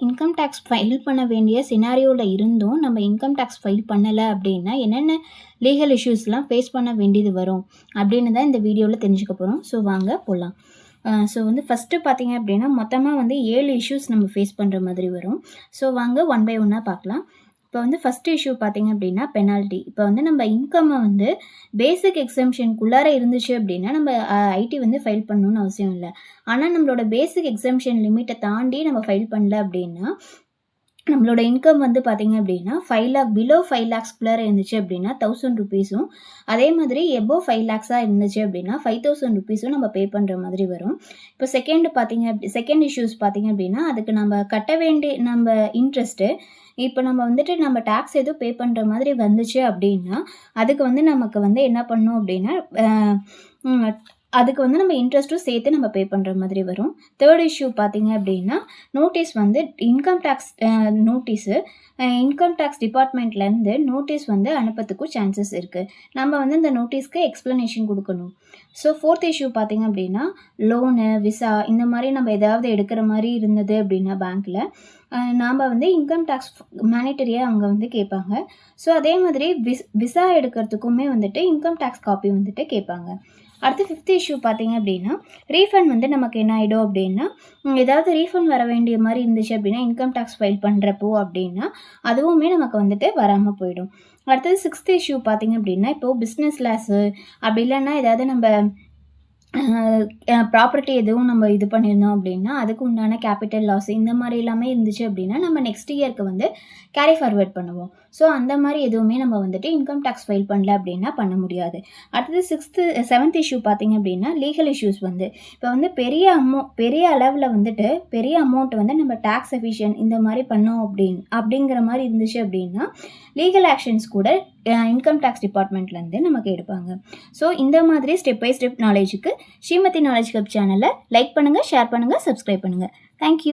Income tax file பண்ண வேண்டிய சினாரியோவில் இருந்தும் நம்ம இன்கம் டேக்ஸ் ஃபைல் பண்ணலை அப்படின்னா என்னென்ன லீகல் இஷ்யூஸ்லாம் ஃபேஸ் பண்ண வேண்டியது வரும் அப்படின்னு தான் இந்த வீடியோவில் தெரிஞ்சுக்க போகிறோம். ஸோ வாங்க போகலாம். ஸோ ஃபஸ்ட்டு பார்த்தீங்க அப்படின்னா மொத்தமாக 7 இஷ்யூஸ் நம்ம ஃபேஸ் பண்ணுற மாதிரி வரும். ஸோ வாங்க ஒன் பை ஒன்னாக பார்க்கலாம். இப்போ ஃபஸ்ட் இஷ்யூ பார்த்தீங்க அப்படின்னா பெனால்ட்டி. இப்போ நம்ம இன்கம்மை பேசிக் எக்ஸம்ஷனுக்குள்ளார இருந்துச்சு அப்படின்னா நம்ம ஐடி ஃபைல் பண்ணணும்னு அவசியம் இல்லை. ஆனால் நம்மளோட பேசிக் எக்ஸம்ஷன் லிமிட்டை தாண்டி நம்ம ஃபைல் பண்ணல அப்படின்னா நம்மளோட இன்கம் பார்த்தீங்க அப்படின்னா 5 lakh பிலோ 5 lakhsக்குள்ளார இருந்துச்சு அப்படின்னா 1000 rupeesம், அதே மாதிரி எபோவ் 5 lakhsஸாக இருந்துச்சு அப்படின்னா 5000 rupeesம் நம்ம பே பண்ணுற மாதிரி வரும். இப்போ செகண்ட் இஷ்யூஸ் பார்த்தீங்க அப்படின்னா அதுக்கு நம்ம கட்ட வேண்டிய நம்ம இன்ட்ரெஸ்ட்டு இப்போ நம்ம டேக்ஸ் எதுவும் பே பண்ணுற மாதிரி வந்துச்சு அப்படின்னா அதுக்கு நமக்கு என்ன பண்ணணும் அப்படின்னா அதுக்கு நம்ம இன்ட்ரெஸ்ட்டும் சேர்த்து நம்ம பே பண்ணுற மாதிரி வரும். தேர்ட் இஷ்யூ பார்த்தீங்க அப்படின்னா notice income tax notice income tax டிபார்ட்மெண்ட்லேருந்து நோட்டீஸ் அனுப்பத்துக்கும் சான்சஸ் இருக்குது. நம்ம இந்த நோட்டீஸ்க்கு எக்ஸ்ப்ளனேஷன் கொடுக்கணும். ஸோ ஃபோர்த் இஷ்யூ பார்த்தீங்க அப்படின்னா லோனு, விசா இந்த மாதிரி நம்ம ஏதாவது எடுக்கிற மாதிரி இருந்தது அப்படின்னா பேங்க்கில் நாம் இன்கம் டேக்ஸ் மேனிட்டரியாக அவங்க கேட்பாங்க. ஸோ அதே மாதிரி விசா எடுக்கிறதுக்குமே இன்கம் டேக்ஸ் காப்பி கேட்பாங்க. அடுத்து ஃபிஃப்த் இஷ்யூ பார்த்தீங்க அப்படின்னா ரீஃபண்ட் நமக்கு என்ன ஆகிடும் அப்படின்னா ஏதாவது ரீஃபண்ட் வர வேண்டிய மாதிரி இருந்துச்சு அப்படின்னா இன்கம் டேக்ஸ் ஃபைல் பண்ணுறப்போ அப்படின்னா அதுவுமே நமக்கு வராமல் போயிடும். அடுத்தது சிக்ஸ்த் இஷ்யூ பார்த்தீங்க அப்படின்னா இப்போது பிஸ்னஸ் லாஸு அப்படி இல்லைன்னா ஏதாவது நம்ம ப்ராப்பர்ட்டி எதுவும் நம்ம இது பண்ணியிருந்தோம் அப்படின்னா அதுக்கு உண்டான கேபிட்டல் லாஸ் இந்த மாதிரி எல்லாமே இருந்துச்சு அப்படின்னா நம்ம நெக்ஸ்ட் இயருக்கு கேரி ஃபார்வர்ட் பண்ணுவோம். ஸோ அந்த மாதிரி எதுவுமே நம்ம இன்கம் டேக்ஸ் ஃபைல் பண்ணல அப்படின்னா பண்ண முடியாது. அடுத்தது செவன்த் இஷ்யூ பார்த்தீங்க அப்படின்னா லீகல் இஷ்யூஸ் இப்போ பெரிய அளவில் பெரிய அமௌண்ட் நம்ம டேக்ஸ் எஃபிஷியன்ட் இந்த மாதிரி பண்ணோம் அப்படிங்கிற மாதிரி இருந்துச்சு அப்படின்னா லீகல் ஆக்ஷன்ஸ் கூட இன்கம் டேக்ஸ் டிபார்ட்மெண்ட்லேருந்து நமக்கு எடுப்பாங்க. ஸோ இந்த மாதிரி ஸ்டெப் பை ஸ்டெப் நாலேஜுக்கு ஸ்ரீமதி நாலேஜ் ஹப் சேனலை லைக் பண்ணுங்கள், ஷேர் பண்ணுங்கள், சப்ஸ்கிரைப் பண்ணுங்கள். தேங்க்யூ.